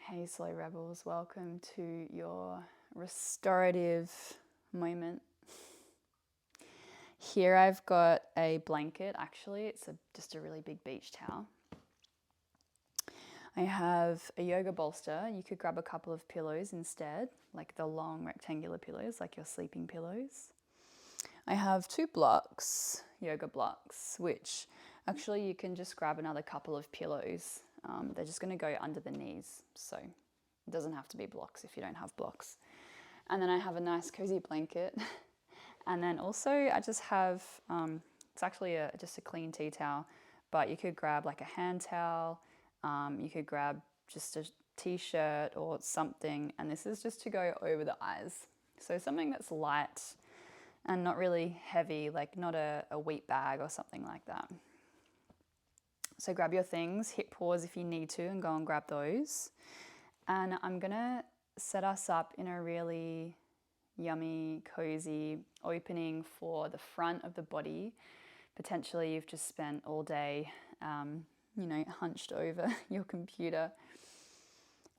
Hey Slow Rebels, welcome to your restorative moment. Here I've got a blanket, actually it's just a really big beach towel. I have a yoga bolster. You could grab a couple of pillows instead, like the long rectangular pillows, like your sleeping pillows. I have 2 blocks, yoga blocks, which actually you can just grab another couple of pillows. They're just going to go under the knees, so it doesn't have to be blocks if you don't have blocks. And then I have a nice cozy blanket. And then also I just have, it's actually just a clean tea towel, but you could grab like a hand towel, you could grab just a t-shirt or something, and this is just to go over the eyes. So something that's light and not really heavy, like not a wheat bag or something like that. So grab your things, hit pause if you need to and go and grab those. And I'm gonna set us up in a really yummy, cozy opening for the front of the body. Potentially you've just spent all day, hunched over your computer.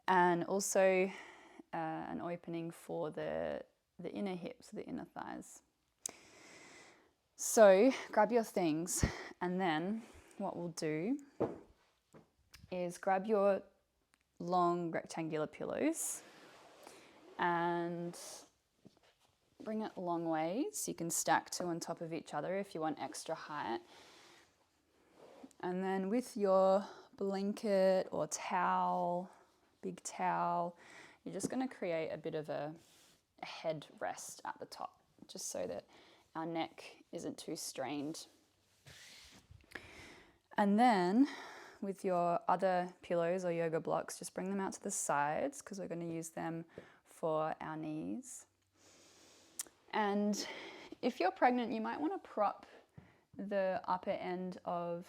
And also an opening for the inner hips, the inner thighs. So grab your things, and then what we'll do is grab your long rectangular pillows and bring it long ways. You can stack 2 on top of each other if you want extra height. And then with your blanket or towel, big towel, you're just going to create a bit of a head rest at the top, just so that our neck isn't too strained. And then with your other pillows or yoga blocks, just bring them out to the sides because we're going to use them for our knees. And if you're pregnant, you might want to prop the upper end of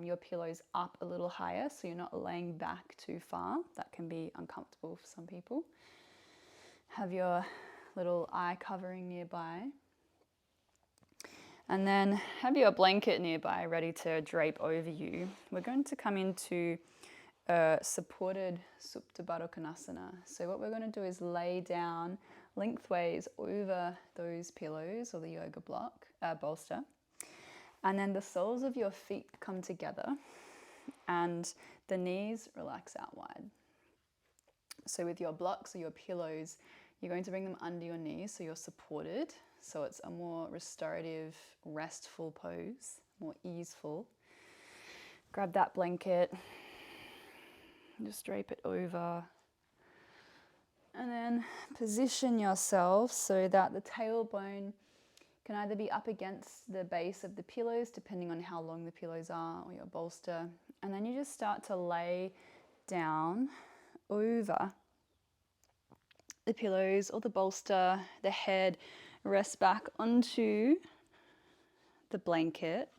your pillows up a little higher so you're not laying back too far. That can be uncomfortable for some people. Have your little eye covering nearby. And then have your blanket nearby ready to drape over you. We're going to come into a supported Supta Baddha Konasana. So what we're going to do is lay down lengthways over those pillows or the yoga block, bolster. And then the soles of your feet come together and the knees relax out wide. So with your blocks or your pillows, you're going to bring them under your knees so you're supported. So it's a more restorative, restful pose, more easeful. Grab that blanket, just drape it over. And then position yourself so that the tailbone can either be up against the base of the pillows, depending on how long the pillows are, or your bolster. And then you just start to lay down over the pillows or the bolster, the head, rest back onto the blanket.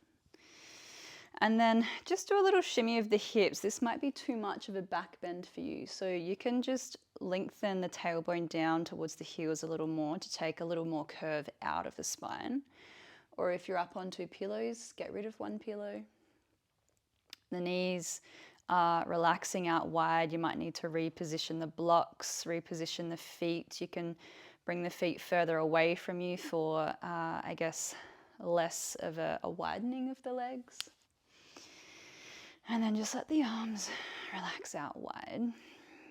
And then just do a little shimmy of the hips. This might be too much of a back bend for you. So you can just lengthen the tailbone down towards the heels a little more to take a little more curve out of the spine. Or if you're up on 2 pillows, get rid of 1 pillow. The knees are relaxing out wide. You might need to reposition the blocks, reposition the feet. You can bring the feet further away from you for, less of a widening of the legs. And then just let the arms relax out wide.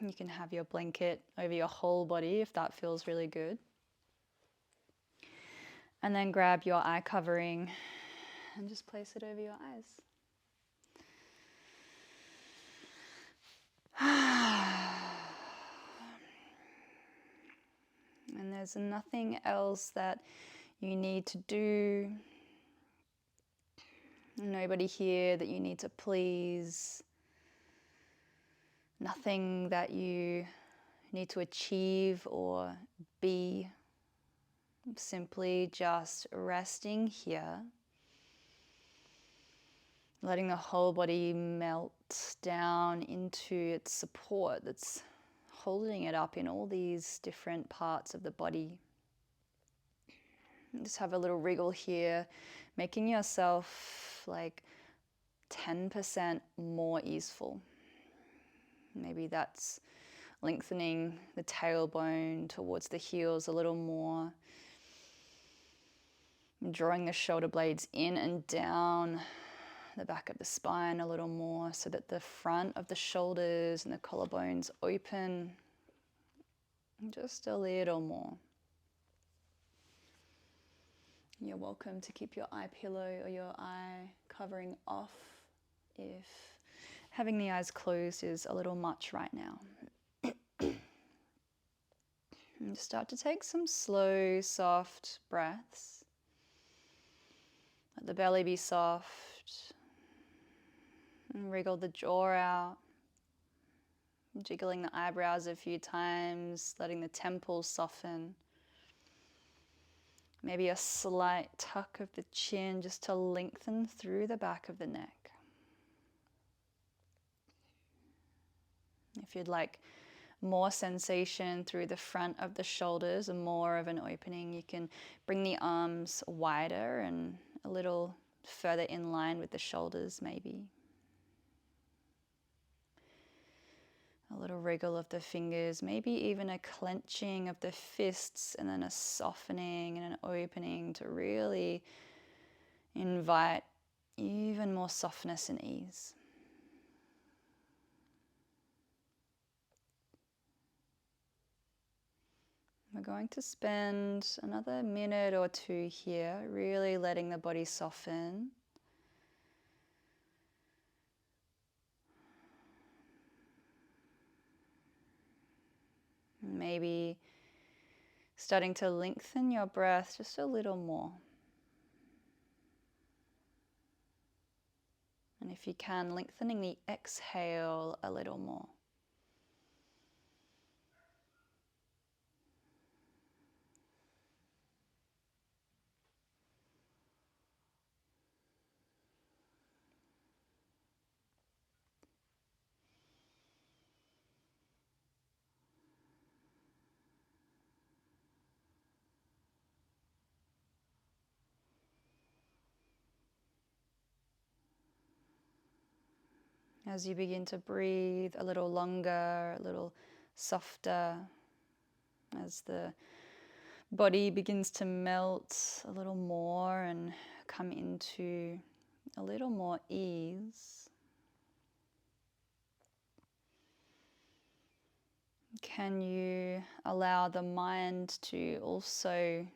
You can have your blanket over your whole body if that feels really good. And then grab your eye covering and just place it over your eyes. And there's nothing else that you need to do. Nobody here that you need to please. Nothing that you need to achieve or be. Simply just resting here. Letting the whole body melt down into its support that's holding it up in all these different parts of the body. Just have a little wriggle here, making yourself like 10% more easeful. Maybe that's lengthening the tailbone towards the heels a little more. Drawing the shoulder blades in and down the back of the spine a little more so that the front of the shoulders and the collarbones open just a little more. You're welcome to keep your eye pillow or your eye covering off if having the eyes closed is a little much right now. And start to take some slow, soft breaths. Let the belly be soft. And wriggle the jaw out. Jiggling the eyebrows a few times, letting the temples soften. Maybe a slight tuck of the chin just to lengthen through the back of the neck. If you'd like more sensation through the front of the shoulders and more of an opening, you can bring the arms wider and a little further in line with the shoulders maybe. A little wriggle of the fingers, maybe even a clenching of the fists and then a softening and an opening to really invite even more softness and ease. We're going to spend another minute or two here, really letting the body soften. Maybe starting to lengthen your breath just a little more. And if you can, lengthening the exhale a little more. As you begin to breathe a little longer, a little softer, as the body begins to melt a little more and come into a little more ease, can you allow the mind to also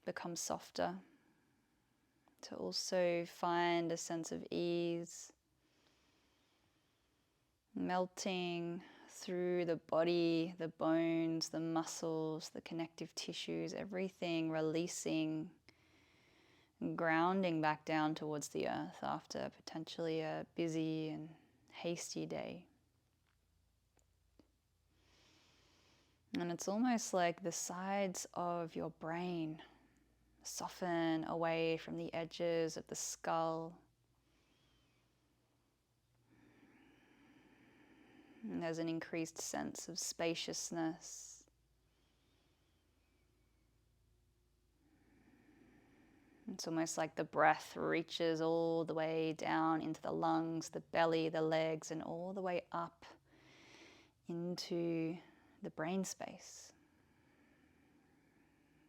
become softer, to also find a sense of ease, melting through the body, the bones, the muscles, the connective tissues, everything releasing, grounding back down towards the earth after potentially a busy and hasty day. And it's almost like the sides of your brain soften away from the edges of the skull. And there's an increased sense of spaciousness. It's almost like the breath reaches all the way down into the lungs, the belly, the legs, and all the way up into the brain space.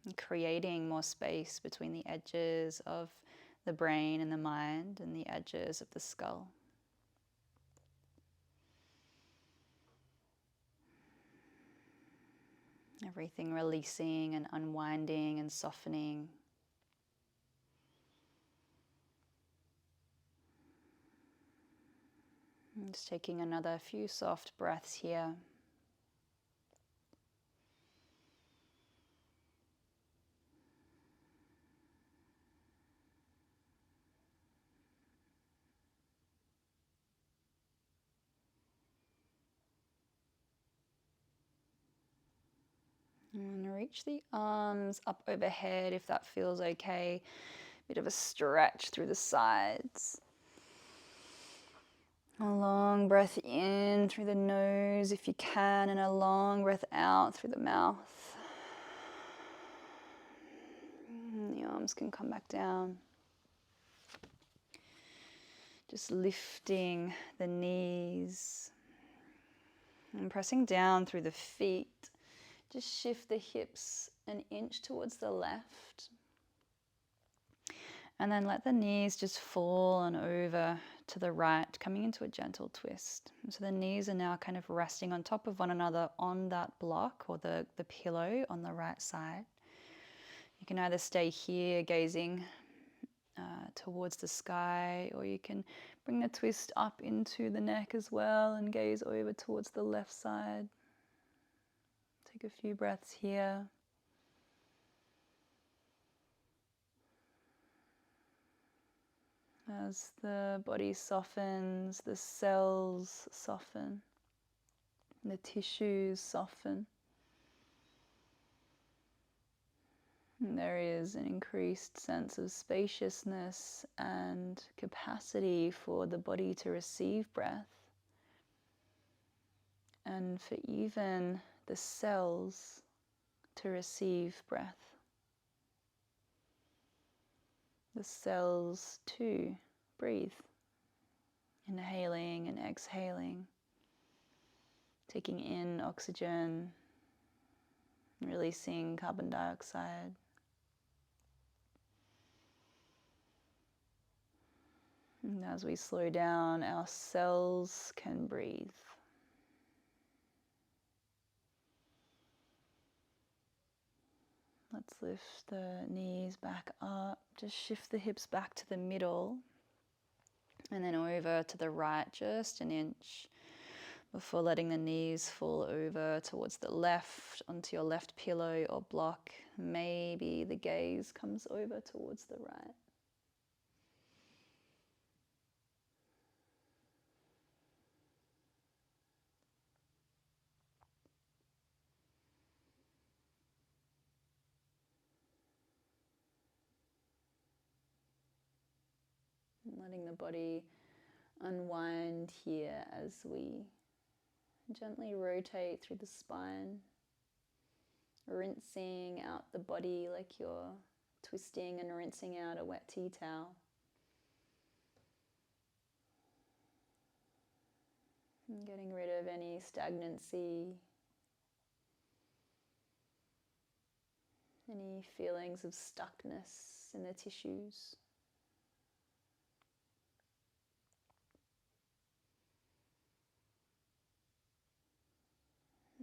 And creating more space between the edges of the brain and the mind and the edges of the skull. Everything releasing and unwinding and softening. And just taking another few soft breaths here. And reach the arms up overhead if that feels okay. Bit of a stretch through the sides. A long breath in through the nose if you can, and a long breath out through the mouth. And the arms can come back down. Just lifting the knees. And pressing down through the feet, just shift the hips an inch towards the left. And then let the knees just fall on over to the right, coming into a gentle twist. So the knees are now kind of resting on top of one another on that block or the pillow on the right side. You can either stay here gazing towards the sky, or you can bring the twist up into the neck as well and gaze over towards the left side. Take a few breaths here. As the body softens, the cells soften, the tissues soften. And there is an increased sense of spaciousness and capacity for the body to receive breath, and for even the cells to receive breath. The cells too breathe, inhaling and exhaling, taking in oxygen, releasing carbon dioxide. And as we slow down, our cells can breathe. Let's lift the knees back up. Just shift the hips back to the middle and then over to the right just an inch before letting the knees fall over towards the left onto your left pillow or block. Maybe the gaze comes over towards the right. Letting the body unwind here as we gently rotate through the spine, rinsing out the body like you're twisting and rinsing out a wet tea towel. And getting rid of any stagnancy, any feelings of stuckness in the tissues.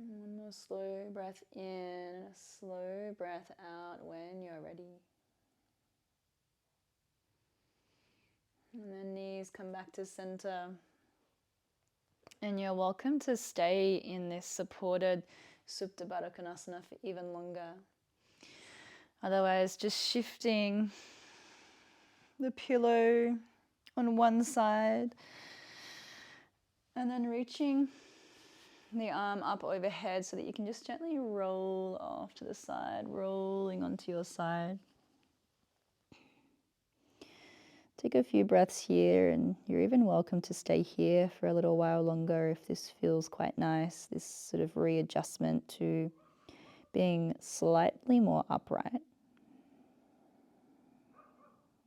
One more slow breath in and a slow breath out when you're ready. And the knees come back to center. And you're welcome to stay in this supported Supta Baddha Konasana for even longer. Otherwise, just shifting the pillow on one side and then reaching the arm up overhead so that you can just gently roll off to the side, rolling onto your side. Take a few breaths here, and you're even welcome to stay here for a little while longer if this feels quite nice, this sort of readjustment to being slightly more upright.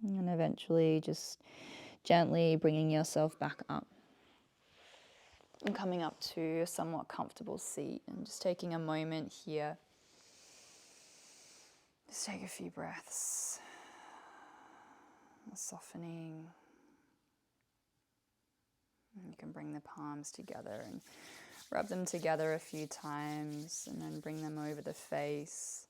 And eventually just gently bringing yourself back up and coming up to a somewhat comfortable seat, and just taking a moment here. Just take a few breaths, softening. And you can bring the palms together and rub them together a few times, and then bring them over the face.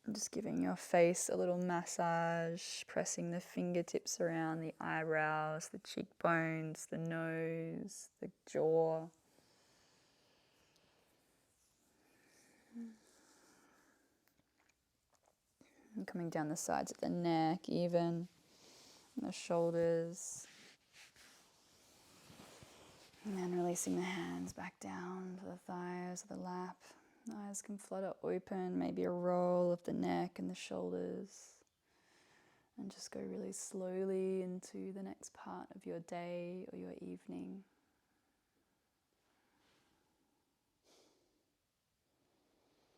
And just giving your face a little massage, pressing the fingertips around the eyebrows, the cheekbones, the nose, the jaw. And coming down the sides of the neck, even the shoulders. And then releasing the hands back down to the thighs or the lap. The eyes can flutter open, maybe a roll of the neck and the shoulders. And just go really slowly into the next part of your day or your evening.